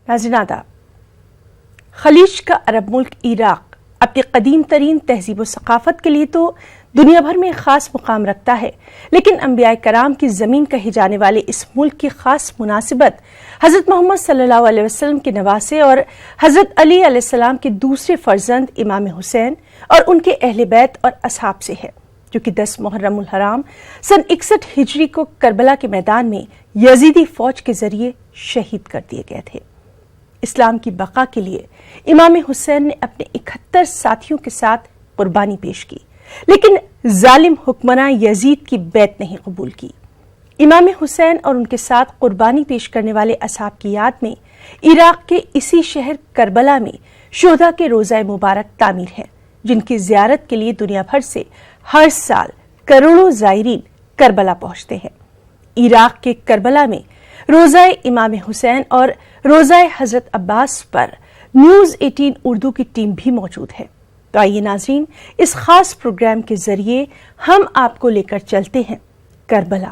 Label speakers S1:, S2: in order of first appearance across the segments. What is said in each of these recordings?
S1: ناظرین آداب۔ خلیج کا عرب ملک عراق اپنی قدیم ترین تہذیب و ثقافت کے لیے تو دنیا بھر میں خاص مقام رکھتا ہے، لیکن انبیاء کرام کی زمین کہے جانے والے اس ملک کی خاص مناسبت حضرت محمد صلی اللہ علیہ وسلم کے نواسے اور حضرت علی علیہ السلام کے دوسرے فرزند امام حسین اور ان کے اہل بیت اور اصحاب سے ہے، جو کہ 10 محرم الحرام سن 61 ہجری کو کربلا کے میدان میں یزیدی فوج کے ذریعے شہید کر دیے گئے تھے۔ اسلام کی بقا کے لیے امام حسین نے اپنے 71 ساتھیوں کے ساتھ قربانی پیش کی، لیکن ظالم حکمراں یزید کی بیعت نہیں قبول کی۔ امام حسین اور ان کے ساتھ قربانی پیش کرنے والے اصحاب کی یاد میں عراق کے اسی شہر کربلا میں شہداء کے روضہ مبارک تعمیر ہے، جن کی زیارت کے لیے دنیا بھر سے ہر سال کروڑوں زائرین کربلا پہنچتے ہیں۔ عراق کے کربلا میں روضہ امام حسین اور روضہ حضرت عباس پر نیوز 18 اردو کی ٹیم بھی موجود ہے۔ تو آئیے ناظرین، اس خاص پروگرام کے ذریعے ہم آپ کو لے کر چلتے ہیں کربلا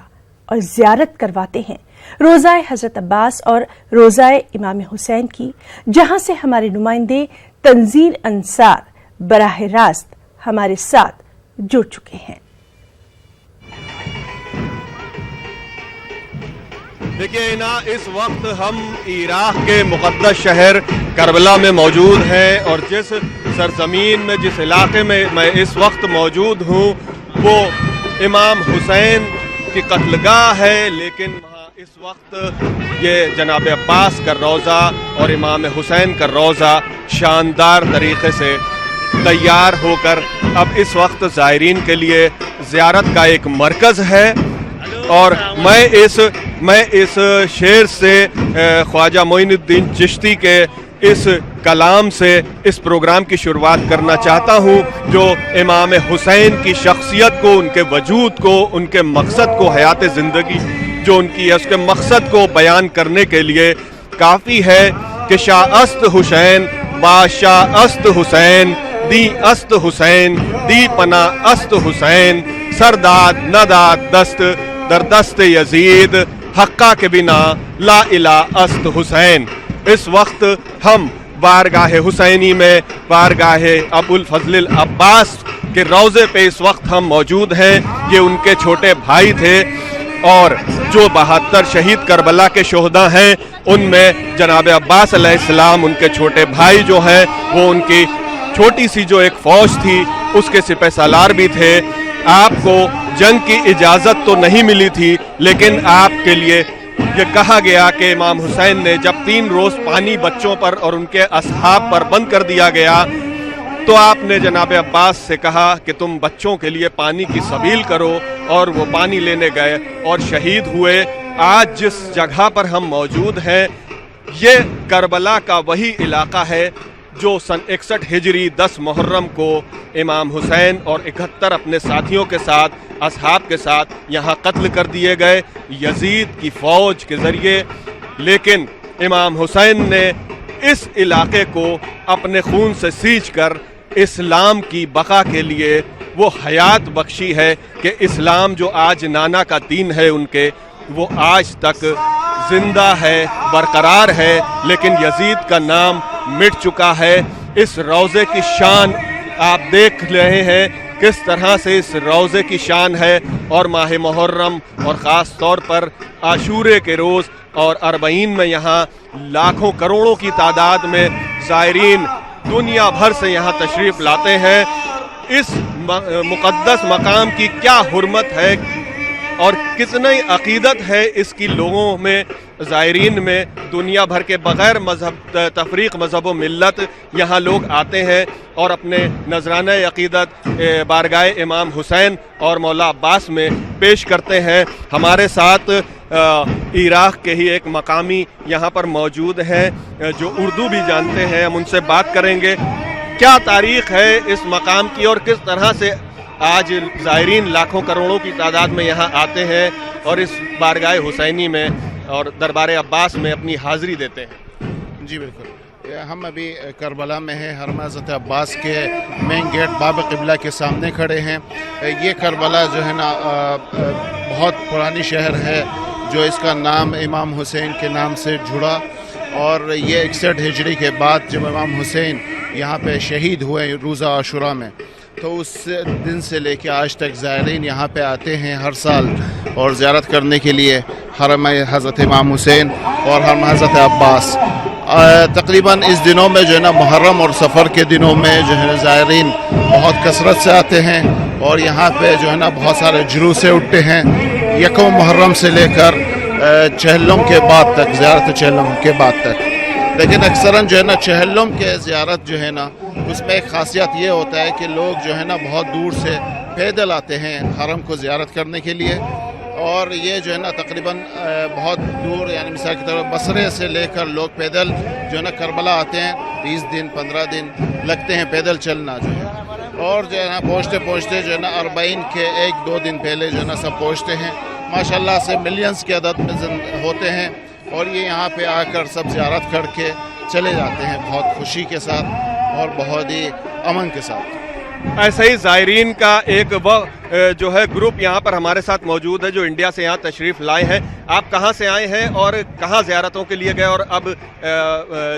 S1: اور زیارت کرواتے ہیں روضہ حضرت عباس اور روضہ امام حسین کی، جہاں سے ہمارے نمائندے تنزیل انصار براہ راست ہمارے ساتھ جڑ چکے ہیں۔
S2: دیکھیے نا، اس وقت ہم عراق کے مقدس شہر کربلا میں موجود ہیں، اور جس سرزمین میں، جس علاقے میں میں اس وقت موجود ہوں، وہ امام حسین کی قتل گاہ ہے، لیکن وہاں اس وقت یہ جناب عباس کا روضہ اور امام حسین کا روضہ شاندار طریقے سے تیار ہو کر اب اس وقت زائرین کے لیے زیارت کا ایک مرکز ہے۔ اور میں اس شعر سے خواجہ معین الدین چشتی کے اس کلام سے اس پروگرام کی شروعات کرنا چاہتا ہوں، جو امام حسین کی شخصیت کو، ان کے وجود کو، ان کے مقصد کو، حیات زندگی جو ان کی ہے، اس کے مقصد کو بیان کرنے کے لیے کافی ہے کہ شاہ است حسین بادشاہ است حسین دی است حسین دی پناہ است حسین سرداد نداد دست در دست یزید حقہ کے بنا لا الہ است حسین۔ اس وقت ہم بارگاہ حسینی میں، بارگاہ ابو الفضل العباس کے روضے پہ اس وقت ہم موجود ہیں۔ یہ ان کے چھوٹے بھائی تھے، اور جو 72 شہید کربلا کے شہداء ہیں، ان میں جناب عباس علیہ السلام، ان کے چھوٹے بھائی جو ہیں، وہ ان کی چھوٹی سی جو ایک فوج تھی اس کے سپہ سالار بھی تھے۔ آپ کو جنگ کی اجازت تو نہیں ملی تھی، لیکن آپ کے لیے یہ کہا گیا کہ امام حسین نے جب 3 روز پانی بچوں پر اور ان کے اصحاب پر بند کر دیا گیا، تو آپ نے جناب عباس سے کہا کہ تم بچوں کے لیے پانی کی سبیل کرو، اور وہ پانی لینے گئے اور شہید ہوئے۔ آج جس جگہ پر ہم موجود ہیں، یہ کربلا کا وہی علاقہ ہے جو سن 61 ہجری 10 محرم کو امام حسین اور 71 اپنے ساتھیوں کے ساتھ، اصحاب کے ساتھ یہاں قتل کر دیے گئے یزید کی فوج کے ذریعے۔ لیکن امام حسین نے اس علاقے کو اپنے خون سے سینچ کر اسلام کی بقا کے لیے وہ حیات بخشی ہے کہ اسلام جو آج نانا کا دین ہے ان کے، وہ آج تک زندہ ہے، برقرار ہے، لیکن یزید کا نام مٹ چکا ہے۔ اس روضے کی شان آپ دیکھ رہے ہیں کس طرح سے اس روضے کی شان ہے، اور ماہ محرم اور خاص طور پر عاشورے کے روز اور اربعین میں یہاں لاکھوں کروڑوں کی تعداد میں زائرین دنیا بھر سے یہاں تشریف لاتے ہیں۔ اس مقدس مقام کی کیا حرمت ہے اور کتنی عقیدت ہے اس کی لوگوں میں، زائرین میں، دنیا بھر کے بغیر مذہب تفریق مذہب و ملت یہاں لوگ آتے ہیں اور اپنے نذرانہ عقیدت بارگاہ امام حسین اور مولا عباس میں پیش کرتے ہیں۔ ہمارے ساتھ عراق کے ہی ایک مقامی یہاں پر موجود ہیں جو اردو بھی جانتے ہیں، ہم ان سے بات کریں گے کیا تاریخ ہے اس مقام کی، اور کس طرح سے آج زائرین لاکھوں کروڑوں کی تعداد میں یہاں آتے ہیں اور اس بارگاہ حسینی میں اور دربار عباس میں اپنی حاضری دیتے ہیں۔
S3: جی بالکل، ہم ابھی کربلا میں ہیں، حرم حضرت عباس کے مین گیٹ باب قبلہ کے سامنے کھڑے ہیں۔ یہ کربلا جو ہے نا بہت پرانی شہر ہے، جو اس کا نام امام حسین کے نام سے جڑا، اور یہ 61 ہجری کے بعد جب امام حسین یہاں پہ شہید ہوئے روزہ عاشوراء میں، تو اس دن سے لے کے آج تک زائرین یہاں پہ آتے ہیں ہر سال اور زیارت کرنے کے لیے حرم حضرت امام حسین اور حرم حضرت عباس۔ تقریباً اس دنوں میں جو ہے نا محرم اور سفر کے دنوں میں جو ہے زائرین بہت کثرت سے آتے ہیں اور یہاں پہ جو ہے نا بہت سارے جلوسیں اٹھتے ہیں یکم محرم سے لے کر چہلم کے بعد تک، زیارت چہلم کے بعد تک۔ لیکن اکثراً جو ہے نا چہلم کے زیارت جو ہے نا اس میں ایک خاصیت یہ ہوتا ہے کہ لوگ جو ہے نا بہت دور سے پیدل آتے ہیں حرم کو زیارت کرنے کے لیے، اور یہ جو ہے نا تقریباً بہت دور، یعنی مثال کے طور پر بصرے سے لے کر لوگ پیدل جو ہے نا کربلا آتے ہیں، 20 دن 15 دن لگتے ہیں پیدل چلنا جو ہے، اور جو ہے نا پہنچتے پہنچتے جو ہے نا 40 کے 1-2 دن پہلے جو ہے نا سب پہنچتے ہیں۔ ماشاءاللہ سے ملینز کی عدد میں ہوتے ہیں اور یہ یہاں پہ آ کر سب زیارت کر کے چلے جاتے ہیں بہت خوشی کے ساتھ اور بہت ہی امن کے ساتھ۔
S2: ایسے ہی زائرین کا ایک جو ہے گروپ یہاں پر ہمارے ساتھ موجود ہے جو انڈیا سے یہاں تشریف لائے ہیں۔ آپ کہاں سے آئے ہیں اور کہاں زیارتوں کے لیے گئے، اور اب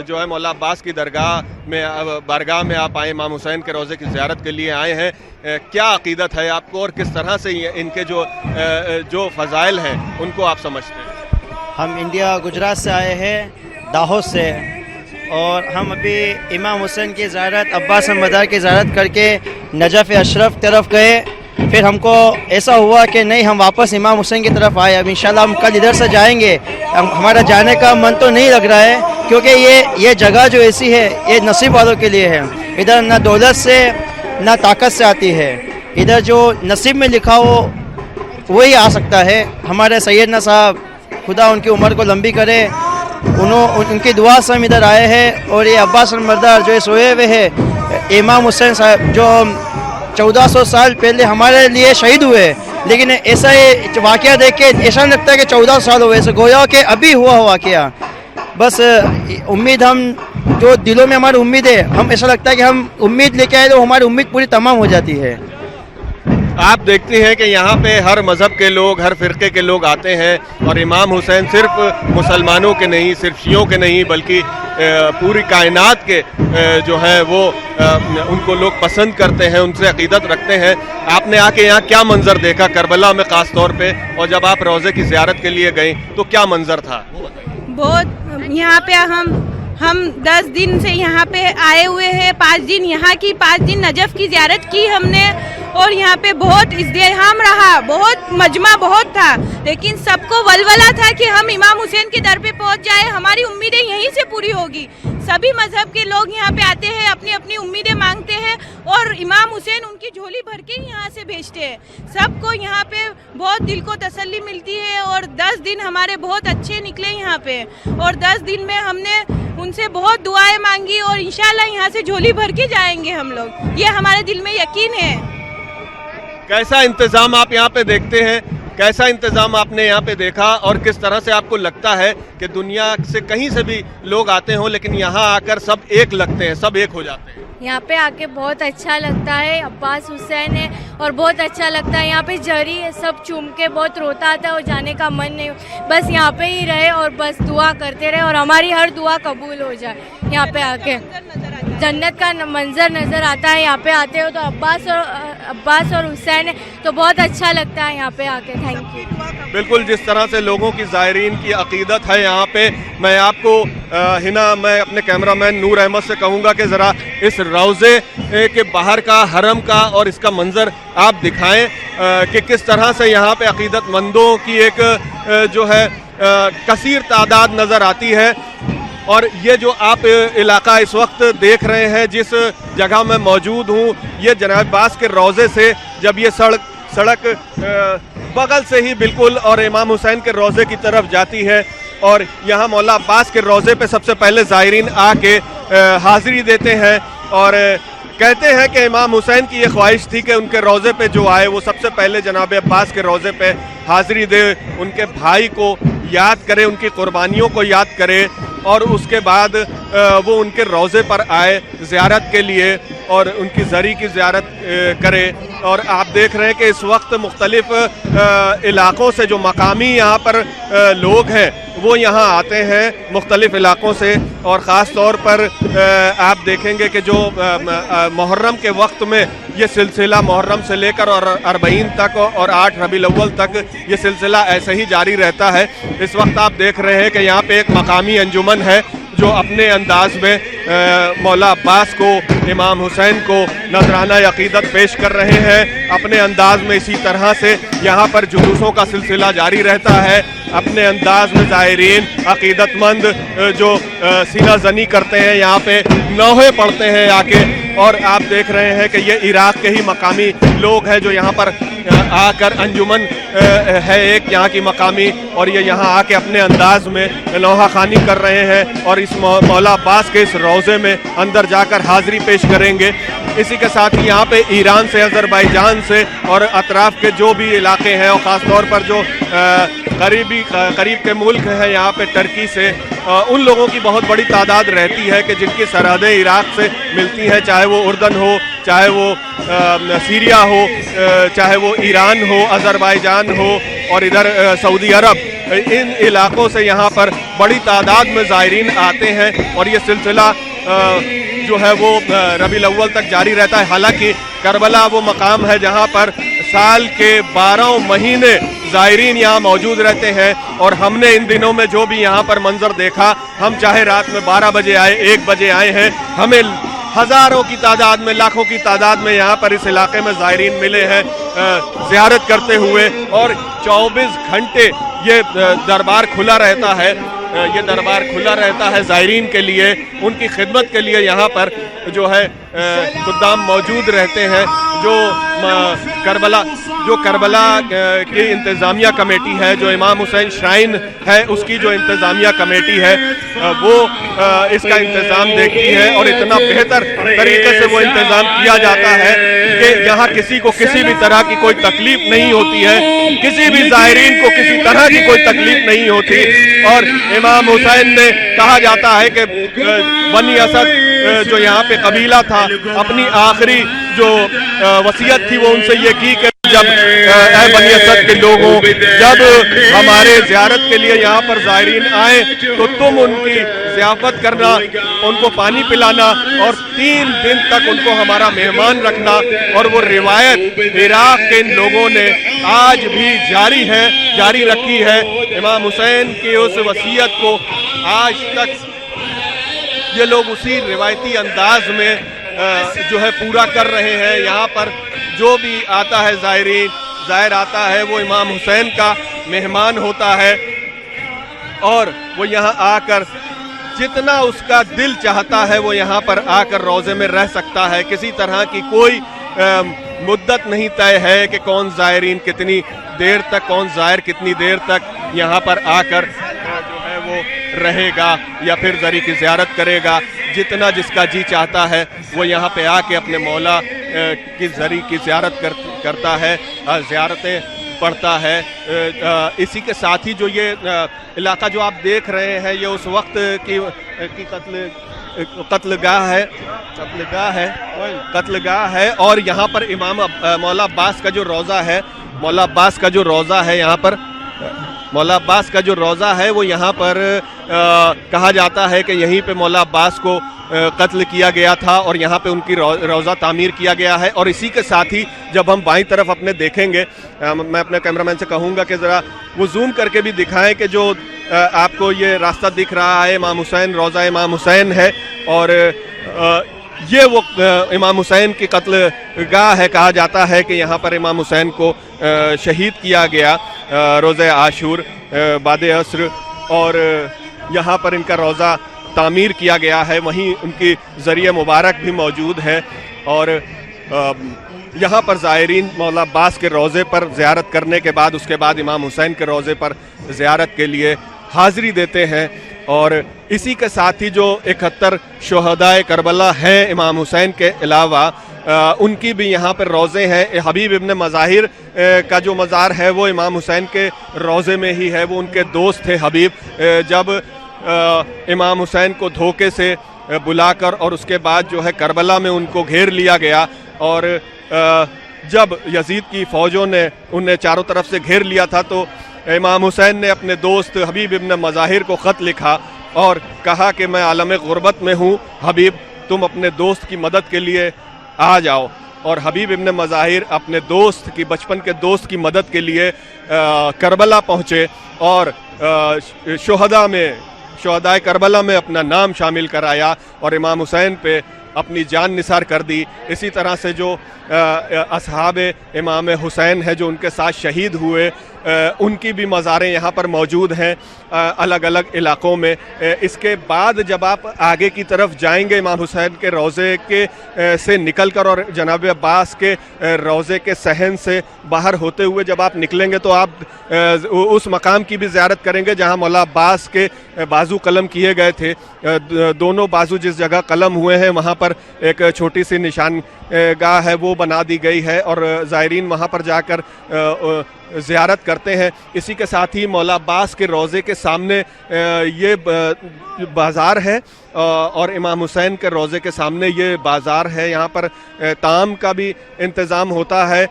S2: جو ہے مولا عباس کی بارگاہ میں آپ آئے، امام حسین کے روضے کی زیارت کے لیے آئے ہیں؟ کیا عقیدت ہے آپ کو اور کس طرح سے ان کے جو فضائل ہیں ان کو آپ سمجھتے ہیں؟
S4: ہم انڈیا گجرات سے آئے ہیں، داہود سے، اور ہم ابھی امام حسین کی زیارت، عباس مدار کی زیارت کر کے نجف اشرف طرف گئے۔ پھر ہم کو ایسا ہوا کہ نہیں، ہم واپس امام حسین کی طرف آئے۔ اب انشاءاللہ ہم کل ادھر سے جائیں گے۔ ہمارا جانے کا من تو نہیں لگ رہا ہے کیونکہ یہ جگہ جو ایسی ہے یہ نصیب والوں کے لیے ہے۔ ادھر نہ دولت سے نہ طاقت سے آتی ہے، ادھر جو نصیب میں لکھا ہو وہی آ سکتا ہے۔ ہمارے سیدنا صاحب خدا ان کی عمر کو لمبی کرے، ان کی دعا سے ہم ادھر آئے ہیں۔ اور یہ عباس المردار جو سوئے ہوئے ہے، امام حسین صاحب جو 1400 سال پہلے ہمارے لیے شہید ہوئے، لیکن ایسا واقعہ دیکھ کے ایسا نہیں لگتا کہ 14 سال ہوئے، ایسا گویا کہ ابھی ہوا واقعہ۔ بس امید، ہم جو دلوں میں ہماری امید ہے، ہم ایسا لگتا ہے کہ ہم امید لے کے آئے تو ہماری امید پوری تمام ہو جاتی ہے۔
S2: آپ دیکھتے ہیں کہ یہاں پہ ہر مذہب کے لوگ، ہر فرقے کے لوگ آتے ہیں، اور امام حسین صرف مسلمانوں کے نہیں، صرف شیعوں کے نہیں، بلکہ پوری کائنات کے جو ہیں وہ ان کو لوگ پسند کرتے ہیں، ان سے عقیدت رکھتے ہیں۔ آپ نے آ کے یہاں کیا منظر دیکھا کربلا میں خاص طور پہ، اور جب آپ روضے کی زیارت کے لیے گئیں تو کیا منظر تھا؟
S5: بہت، یہاں پہ ہم 10 دن سے یہاں پہ آئے ہوئے ہیں، 5 دن یہاں کی، 5 دن نجف کی زیارت کی ہم نے، اور یہاں پہ بہت ازدحام رہا، بہت مجمع بہت تھا، لیکن سب کو ولولہ تھا کہ ہم امام حسین کے در پہ پہنچ جائے، ہماری امیدیں یہیں سے پوری ہوگی۔ سبھی مذہب کے لوگ یہاں پہ آتے ہیں، اپنی اپنی امیدیں مانگتے ہیں، اور امام حسین ان کی جھولی بھر کے یہاں سے بھیجتے ہیں۔ سب کو یہاں پہ بہت دل کو تسلی ملتی ہے، اور 10 دن ہمارے بہت اچھے نکلے یہاں پہ، اور 10 دن میں ہم نے ان سے بہت دعائیں مانگی، اور انشاءاللہ یہاں سے جھولی بھر کے جائیں گے ہم لوگ، یہ ہمارے دل میں یقین ہے۔
S2: کیسا انتظام آپ یہاں پہ دیکھتے ہیں؟ کیسا انتظام آپ نے یہاں پہ دیکھا، اور کس طرح سے آپ کو لگتا ہے کہ دنیا سے کہیں سے بھی لوگ آتے ہوں لیکن یہاں آ کر سب ایک لگتے ہیں، سب ایک ہو جاتے ہیں؟
S6: یہاں پہ آ کے بہت اچھا لگتا ہے، عباس حسین ہے اور بہت اچھا لگتا ہے۔ یہاں پہ جری ہے، سب چوم کے بہت روتا آتا ہے اور جانے کا من نہیں، بس یہاں پہ ہی رہے اور بس دعا کرتے رہے اور ہماری ہر دعا قبول ہو جائے۔ یہاں پہ آ کے جنت کا منظر نظر آتا ہے، یہاں پہ آتے ہو تو عباس اور حسین ہے تو بہت اچھا لگتا ہے یہاں پہ آ کے۔ Thank you.
S2: بالکل جس طرح سے لوگوں کی زائرین کی عقیدت ہے یہاں پہ، میں آپ کو میں اپنے کیمرہ مین نور احمد سے کہوں گا کہ ذرا اس روضے کے باہر کا، حرم کا اور اس کا منظر آپ دکھائیں کہ کس طرح سے یہاں پہ عقیدت مندوں کی ایک جو ہے کثیر تعداد نظر آتی ہے۔ اور یہ جو آپ علاقہ اس وقت دیکھ رہے ہیں، جس جگہ میں موجود ہوں، یہ جناب عباس کے روضے سے جب یہ سڑک بغل سے ہی بالکل اور امام حسین کے روضے کی طرف جاتی ہے، اور یہاں مولا عباس کے روضے پہ سب سے پہلے زائرین آ کے حاضری دیتے ہیں، اور کہتے ہیں کہ امام حسین کی یہ خواہش تھی کہ ان کے روضے پہ جو آئے وہ سب سے پہلے جناب عباس کے روضے پہ حاضری دے، ان کے بھائی کو یاد کرے، ان کی قربانیوں کو یاد کرے، اور اس کے بعد وہ ان کے روضے پر آئے زیارت کے لیے۔ اور ان کی زری کی زیارت کرے. اور آپ دیکھ رہے ہیں کہ اس وقت مختلف علاقوں سے جو مقامی یہاں پر لوگ ہیں وہ یہاں آتے ہیں مختلف علاقوں سے. اور خاص طور پر آپ دیکھیں گے کہ جو محرم کے وقت میں یہ سلسلہ محرم سے لے کر اور 40 تک اور 8 ربیع الاول تک یہ سلسلہ ایسے ہی جاری رہتا ہے. اس وقت آپ دیکھ رہے ہیں کہ یہاں پہ ایک مقامی انجمن ہے جو اپنے انداز میں مولا عباس کو، امام حسین کو نذرانہ عقیدت پیش کر رہے ہیں اپنے انداز میں. اسی طرح سے یہاں پر جلوسوں کا سلسلہ جاری رہتا ہے اپنے انداز میں. زائرین عقیدت مند جو سینہ زنی کرتے ہیں یہاں پہ نوحے پڑھتے ہیں آ کے. اور آپ دیکھ رہے ہیں کہ یہ عراق کے ہی مقامی لوگ ہیں جو یہاں پر آ کر انجمن ہے ایک یہاں کی مقامی، اور یہ یہاں آ کے اپنے انداز میں نوحہ خوانی کر رہے ہیں اور اس مولا عباس کے اس روضے میں اندر جا کر حاضری پیش کریں گے. اسی کے ساتھ ہی یہاں پہ ایران سے، آذربائیجان سے اور اطراف کے جو بھی علاقے ہیں، اور خاص طور پر جو قریب کے ملک ہیں یہاں پہ ٹرکی سے، ان لوگوں کی بہت بڑی تعداد رہتی ہے کہ جن کی سرحدیں عراق سے ملتی ہیں، چاہے وہ اردن ہو، چاہے وہ سیریا ہو، چاہے وہ ایران ہو، آذربائیجان ہو اور ادھر سعودی عرب. ان علاقوں سے یہاں پر بڑی تعداد میں زائرین آتے ہیں اور یہ سلسلہ جو ہے وہ ربیع الاول تک جاری رہتا ہے. حالانکہ کربلا وہ مقام ہے جہاں پر سال کے 12 مہینے زائرین یہاں موجود رہتے ہیں. اور ہم نے ان دنوں میں جو بھی یہاں پر منظر دیکھا، ہم چاہے رات میں 12 بجے آئے، 1 بجے آئے ہیں، ہمیں ہزاروں کی تعداد میں، لاکھوں کی تعداد میں یہاں پر اس علاقے میں زائرین ملے ہیں زیارت کرتے ہوئے. اور 24 گھنٹے یہ دربار کھلا رہتا ہے. یہ دربار کھلا رہتا ہے زائرین کے لیے، ان کی خدمت کے لیے یہاں پر جو ہے خدام موجود رہتے ہیں. جو کربلا کی انتظامیہ کمیٹی ہے، جو امام حسین شرائن ہے اس کی جو انتظامیہ کمیٹی ہے، وہ اس کا انتظام دیکھتی ہے. اور اتنا بہتر طریقے سے وہ انتظام کیا جاتا ہے کہ یہاں کسی کو کسی بھی طرح کی کوئی تکلیف نہیں ہوتی ہے، کسی بھی زائرین کو کسی طرح کی کوئی تکلیف نہیں ہوتی. اور امام حسین نے کہا جاتا ہے کہ بنی اسد جو یہاں پہ قبیلہ تھا، اپنی آخری جو وصیت تھی وہ ان سے یہ کی کہ جب اے بنی اسد کے لوگوں، جب ہمارے زیارت کے لیے یہاں پر زائرین آئیں تو تم ان کی ضیافت کرنا، ان کو پانی پلانا اور 3 دن تک ان کو ہمارا مہمان رکھنا. اور وہ روایت عراق کے ان لوگوں نے آج بھی جاری رکھی ہے. امام حسین کی اس وصیت کو آج تک یہ لوگ اسی روایتی انداز میں جو ہے پورا کر رہے ہیں. یہاں پر جو بھی آتا ہے زائر آتا ہے وہ امام حسین کا مہمان ہوتا ہے اور وہ یہاں آ کر جتنا اس کا دل چاہتا ہے وہ یہاں پر آ کر روضے میں رہ سکتا ہے. کسی طرح کی کوئی مدت نہیں طے ہے کہ کون زائرین کتنی دیر تک، کون زائر کتنی دیر تک یہاں پر آ کر جو ہے وہ رہے گا یا پھر زری کی زیارت کرے گا. جتنا جس کا جی چاہتا ہے وہ یہاں پہ آ کے اپنے مولا کی زری کی زیارت کرتا ہے، زیارتیں پڑھتا ہے. اسی کے ساتھ ہی جو یہ علاقہ جو آپ دیکھ رہے ہیں یہ اس وقت کی قتل گاہ ہے اور یہاں پر امام مولا عباس کا جو روضہ ہے، مولا عباس کا جو روضہ ہے یہاں پر، مولا عباس کا جو روضہ ہے وہ یہاں پر کہا جاتا ہے کہ یہیں پہ مولا عباس کو قتل کیا گیا تھا اور یہاں پہ ان کی روضہ تعمیر کیا گیا ہے. اور اسی کے ساتھ ہی جب ہم بائیں طرف اپنے دیکھیں گے، میں اپنے کیمرامین سے کہوں گا کہ ذرا وہ زوم کر کے بھی دکھائیں کہ جو آپ کو یہ راستہ دکھ رہا ہے امام حسین، روضہ امام حسین ہے اور یہ وہ امام حسین کی قتل گاہ ہے. کہا جاتا ہے کہ یہاں پر امام حسین کو شہید کیا گیا روز عاشور بعد عصر اور یہاں پر ان کا روضہ تعمیر کیا گیا ہے. وہیں ان کی ذریعہ مبارک بھی موجود ہے اور یہاں پر زائرین مولا عباس کے روضے پر زیارت کرنے کے بعد اس کے بعد امام حسین کے روضے پر زیارت کے لیے حاضری دیتے ہیں. اور اسی کے ساتھ ہی جو 71 شہدائے کربلا ہیں امام حسین کے علاوہ، ان کی بھی یہاں پر روضے ہیں. حبیب ابن مظاہر کا جو مزار ہے وہ امام حسین کے روضے میں ہی ہے. وہ ان کے دوست تھے حبیب. جب امام حسین کو دھوکے سے بلا کر اور اس کے بعد جو ہے کربلا میں ان کو گھیر لیا گیا، اور جب یزید کی فوجوں نے انہیں چاروں طرف سے گھیر لیا تھا تو امام حسین نے اپنے دوست حبیب ابن مظاہر کو خط لکھا اور کہا کہ میں عالم غربت میں ہوں، حبیب تم اپنے دوست کی مدد کے لیے آ جاؤ، اور حبیب ابن مظاہر اپنے دوست کی بچپن کے دوست کی مدد کے لیے کربلا پہنچے اور شہدائے کربلا میں اپنا نام شامل کرایا اور امام حسین پہ اپنی جان نثار کر دی۔ اسی طرح سے جو اصحاب امام حسین ہیں جو ان کے ساتھ شہید ہوئے، ان کی بھی مزاریں یہاں پر موجود ہیں الگ الگ علاقوں میں۔ اس کے بعد جب آپ آگے کی طرف جائیں گے امام حسین کے روضے کے سے نکل کر اور جناب عباس کے روضے کے صحن سے باہر ہوتے ہوئے جب آپ نکلیں گے تو آپ اس مقام کی بھی زیارت کریں گے جہاں مولا عباس کے بازو قلم کیے گئے تھے۔ دونوں بازو جس جگہ قلم ہوئے ہیں وہاں پر ایک چھوٹی سی نشان گاہ ہے وہ بنا دی گئی ہے اور زائرین وہاں پر جا کر زیارت کرتے ہیں۔ اسی کے ساتھ ہی مولا عباس کے روضے کے سامنے یہ بازار ہے اور امام حسین کے روضے کے سامنے یہ بازار ہے۔ یہاں پر طعام کا بھی انتظام ہوتا ہے،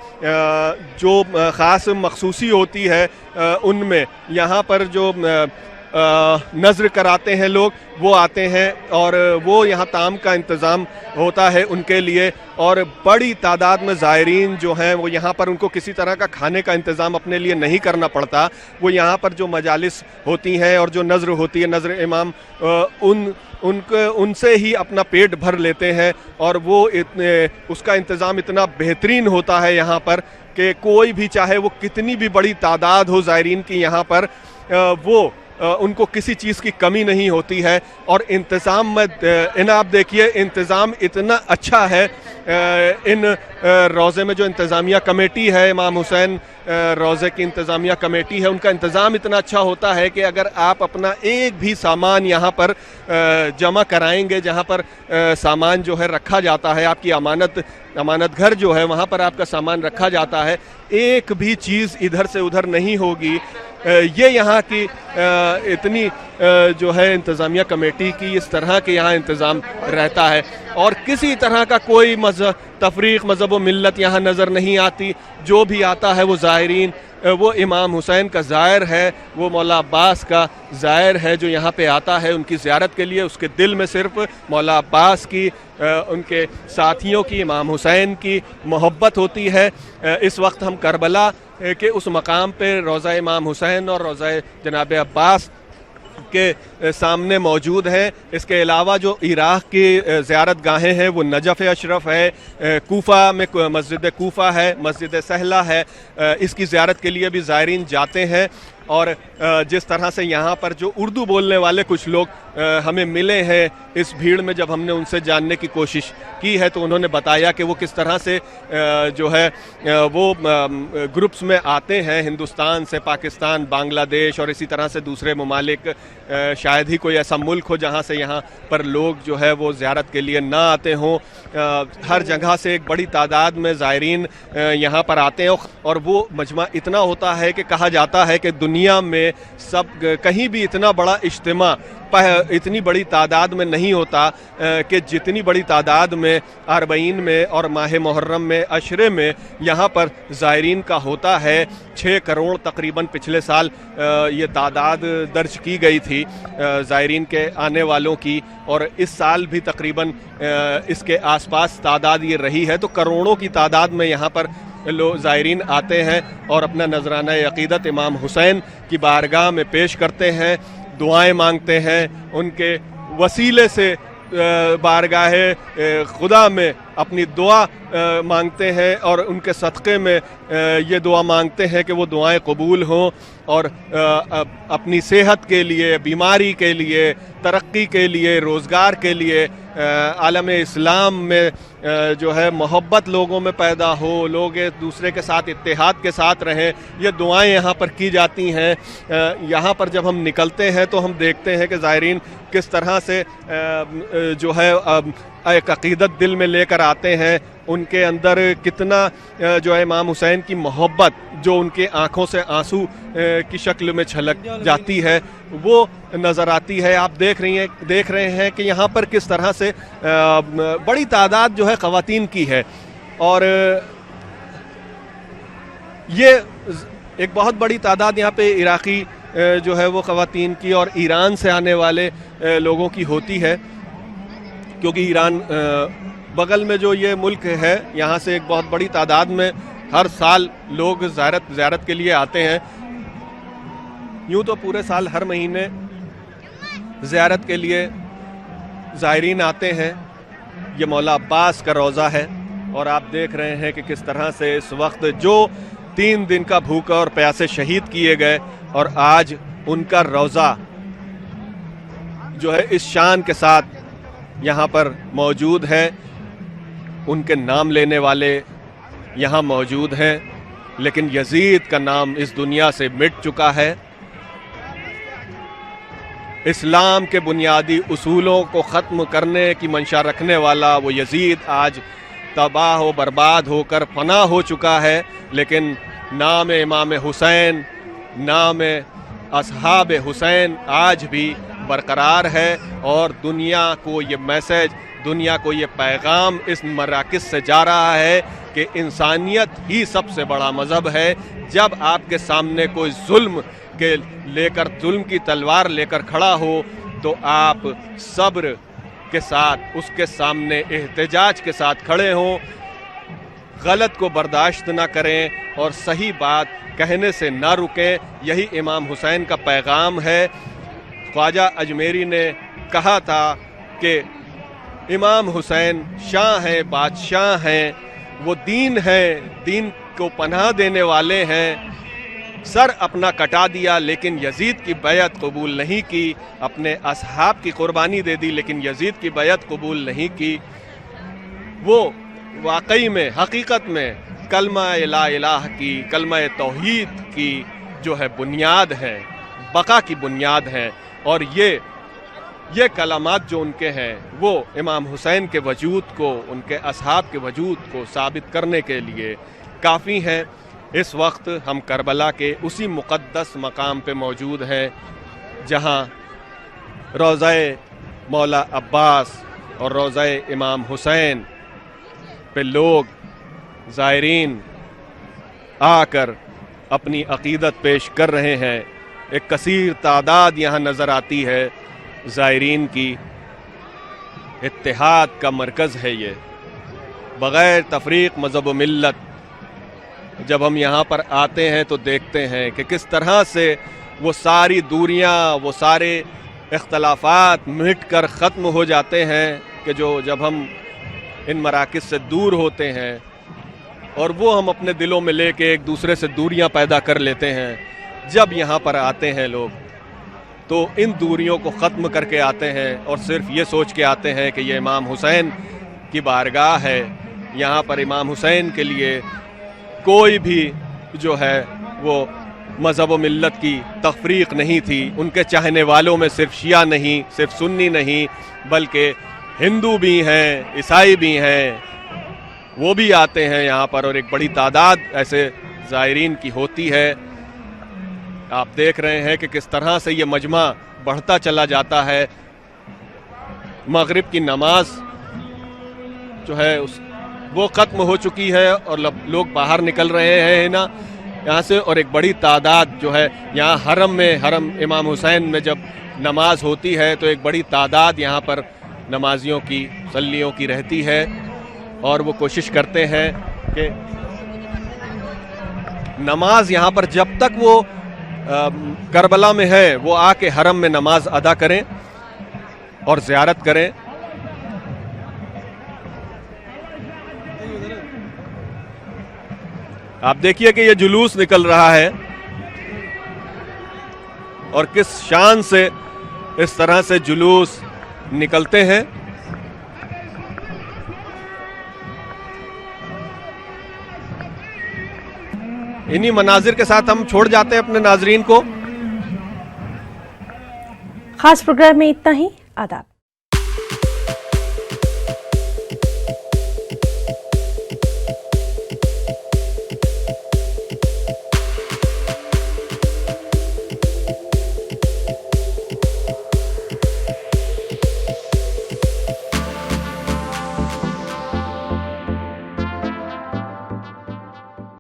S2: جو خاص مخصوصی ہوتی ہے ان میں یہاں پر جو نظر کراتے ہیں لوگ وہ آتے ہیں اور وہ یہاں طعام کا انتظام ہوتا ہے ان کے لیے، اور بڑی تعداد میں زائرین جو ہیں وہ یہاں پر ان کو کسی طرح کا کھانے کا انتظام اپنے لیے نہیں کرنا پڑتا۔ وہ یہاں پر جو مجالس ہوتی ہیں اور جو نظر ہوتی ہے، نظر امام، ان سے ہی اپنا پیٹ بھر لیتے ہیں، اور وہ اس کا انتظام اتنا بہترین ہوتا ہے یہاں پر کہ کوئی بھی چاہے وہ کتنی بھی بڑی تعداد ہو زائرین کی یہاں پر، وہ ان کو کسی چیز کی کمی نہیں ہوتی ہے۔ اور انتظام میں آپ دیکھیے انتظام اتنا اچھا ہے ان روضے میں جو انتظامیہ کمیٹی ہے، امام حسین روضے کی انتظامیہ کمیٹی ہے، ان کا انتظام اتنا اچھا ہوتا ہے کہ اگر آپ اپنا ایک بھی سامان یہاں پر جمع کرائیں گے، جہاں پر سامان جو ہے رکھا جاتا ہے، آپ کی امانت گھر جو ہے وہاں پر آپ کا سامان رکھا جاتا ہے، ایک بھی چیز ادھر سے ادھر نہیں ہوگی۔ یہ یہاں کی اتنی جو ہے انتظامیہ کمیٹی کی اس طرح کے یہاں انتظام رہتا ہے، اور کسی طرح کا کوئی تفریق مذہب و ملت یہاں نظر نہیں آتی۔ جو بھی آتا ہے وہ زائرین، وہ امام حسین کا زائر ہے، وہ مولا عباس کا زائر ہے جو یہاں پہ آتا ہے ان کی زیارت کے لیے۔ اس کے دل میں صرف مولا عباس کی، ان کے ساتھیوں کی، امام حسین کی محبت ہوتی ہے۔ اس وقت ہم کربلا کے اس مقام پہ روضہ امام حسین اور روضہ جناب عباس کے سامنے موجود ہیں۔ اس کے علاوہ جو عراق کی زیارت گاہیں ہیں وہ نجف اشرف ہے، کوفہ میں مسجد کوفہ ہے، مسجد سہلہ ہے، اس کی زیارت کے لیے بھی زائرین جاتے ہیں۔ اور جس طرح سے یہاں پر جو اردو بولنے والے کچھ لوگ ہمیں ملے ہیں اس بھیڑ میں، جب ہم نے ان سے جاننے کی کوشش کی ہے تو انہوں نے بتایا کہ وہ کس طرح سے جو ہے وہ گروپس میں آتے ہیں، ہندوستان سے، پاکستان، بنگلہ دیش اور اسی طرح سے دوسرے ممالک، شاید ہی کوئی ایسا ملک ہو جہاں سے یہاں پر لوگ جو ہے وہ زیارت کے لیے نہ آتے ہوں۔ ہر جگہ سے ایک بڑی تعداد میں زائرین یہاں پر آتے ہیں، اور وہ مجمع اتنا ہوتا ہے کہ کہا جاتا ہے کہ دنیا میں کہیں بھی اتنا بڑا اجتماع اتنی بڑی تعداد میں نہیں ہوتا کہ جتنی بڑی تعداد میں اربعین میں اور ماہ محرم میں عشرے میں یہاں پر زائرین کا ہوتا ہے۔ 6 کروڑ تقریباً پچھلے سال یہ تعداد درج کی گئی تھی زائرین کے آنے والوں کی، اور اس سال بھی تقریباً اس کے آس پاس تعداد یہ رہی ہے۔ تو کروڑوں کی تعداد میں یہاں پر لوگ زائرین آتے ہیں اور اپنا نذرانہ عقیدت امام حسین کی بارگاہ میں پیش کرتے ہیں، دعائیں مانگتے ہیں، ان کے وسیلے سے بارگاہ خدا میں اپنی دعا مانگتے ہیں، اور ان کے صدقے میں یہ دعا مانگتے ہیں کہ وہ دعائیں قبول ہوں، اور اپنی صحت کے لیے، بیماری کے لیے، ترقی کے لیے، روزگار کے لیے، عالم اسلام میں جو ہے محبت لوگوں میں پیدا ہو، لوگ ایک دوسرے کے ساتھ اتحاد کے ساتھ رہیں، یہ دعائیں یہاں پر کی جاتی ہیں۔ یہاں پر جب ہم نکلتے ہیں تو ہم دیکھتے ہیں کہ زائرین کس طرح سے جو ہے ایک عقیدت دل میں لے کر آتے ہیں ان کے اندر کتنا جو ہے امام حسین کی محبت جو ان کے آنکھوں سے آنسو کی شکل میں چھلک جاتی ہے وہ نظر آتی ہے. آپ دیکھ رہے ہیں کہ یہاں پر کس طرح سے بڑی تعداد جو ہے خواتین کی ہے, اور یہ ایک بہت بڑی تعداد یہاں پہ عراقی جو ہے وہ خواتین کی اور ایران سے آنے والے لوگوں کی ہوتی ہے, کیونکہ ایران بغل میں جو یہ ملک ہے یہاں سے ایک بہت بڑی تعداد میں ہر سال لوگ زیارت کے لیے آتے ہیں. یوں تو پورے سال ہر مہینے زیارت کے لیے زائرین آتے ہیں. یہ مولا عباس کا روضہ ہے اور آپ دیکھ رہے ہیں کہ کس طرح سے اس وقت جو 3 دن کا بھوکا اور پیاسے شہید کیے گئے اور آج ان کا روضہ جو ہے اس شان کے ساتھ یہاں پر موجود ہے. ان کے نام لینے والے یہاں موجود ہیں, لیکن یزید کا نام اس دنیا سے مٹ چکا ہے. اسلام کے بنیادی اصولوں کو ختم کرنے کی منشا رکھنے والا وہ یزید آج تباہ و برباد ہو کر فنا ہو چکا ہے, لیکن نام امام حسین, نام اصحاب حسین آج بھی برقرار ہے. اور دنیا کو یہ میسج, دنیا کو یہ پیغام اس مراکز سے جا رہا ہے کہ انسانیت ہی سب سے بڑا مذہب ہے. جب آپ کے سامنے کوئی ظلم ظلم کی تلوار لے کر کھڑا ہو تو آپ صبر کے ساتھ اس کے سامنے احتجاج کے ساتھ کھڑے ہوں, غلط کو برداشت نہ کریں اور صحیح بات کہنے سے نہ رکیں. یہی امام حسین کا پیغام ہے. خواجہ اجمیری نے کہا تھا کہ امام حسین شاہ ہیں, بادشاہ ہیں, وہ دین ہیں, دین کو پناہ دینے والے ہیں. سر اپنا کٹا دیا لیکن یزید کی بیعت قبول نہیں کی, اپنے اصحاب کی قربانی دے دی لیکن یزید کی بیعت قبول نہیں کی. وہ واقعی میں حقیقت میں کلمہ لا الہ کی, کلمہ توحید کی جو ہے بنیاد ہے, بقا کی بنیاد ہے. اور یہ کلمات جو ان کے ہیں وہ امام حسین کے وجود کو, ان کے اصحاب کے وجود کو ثابت کرنے کے لیے کافی ہیں. اس وقت ہم کربلا کے اسی مقدس مقام پہ موجود ہیں جہاں روضہ مولا عباس اور روضہ امام حسین پہ لوگ زائرین آ کر اپنی عقیدت پیش کر رہے ہیں. ایک کثیر تعداد یہاں نظر آتی ہے زائرین کی. اتحاد کا مرکز ہے یہ, بغیر تفریق مذہب و ملت. جب ہم یہاں پر آتے ہیں تو دیکھتے ہیں کہ کس طرح سے وہ ساری دوریاں, وہ سارے اختلافات مٹ کر ختم ہو جاتے ہیں کہ جب ہم ان مراکز سے دور ہوتے ہیں اور وہ ہم اپنے دلوں میں لے کے ایک دوسرے سے دوریاں پیدا کر لیتے ہیں. جب یہاں پر آتے ہیں لوگ تو ان دوریوں کو ختم کر کے آتے ہیں اور صرف یہ سوچ کے آتے ہیں کہ یہ امام حسین کی بارگاہ ہے. یہاں پر امام حسین کے لیے کوئی بھی جو ہے وہ مذہب و ملت کی تفریق نہیں تھی. ان کے چاہنے والوں میں صرف شیعہ نہیں, صرف سنی نہیں, بلکہ ہندو بھی ہیں, عیسائی بھی ہیں, وہ بھی آتے ہیں یہاں پر اور ایک بڑی تعداد ایسے زائرین کی ہوتی ہے. آپ دیکھ رہے ہیں کہ کس طرح سے یہ مجمع بڑھتا چلا جاتا ہے. مغرب کی نماز جو ہے وہ ختم ہو چکی ہے اور لوگ باہر نکل رہے ہیں نا یہاں سے, اور ایک بڑی تعداد جو ہے یہاں حرم امام حسین میں جب نماز ہوتی ہے تو ایک بڑی تعداد یہاں پر نمازیوں کی, مصلیوں کی رہتی ہے اور وہ کوشش کرتے ہیں کہ نماز یہاں پر جب تک وہ کربلا میں ہے وہ آ کے حرم میں نماز ادا کریں اور زیارت کریں. آپ دیکھیے کہ یہ جلوس نکل رہا ہے اور کس شان سے اس طرح سے جلوس نکلتے ہیں. انہی مناظر کے ساتھ ہم چھوڑ جاتے ہیں اپنے ناظرین کو.
S1: خاص پروگرام میں اتنا ہی. آداب.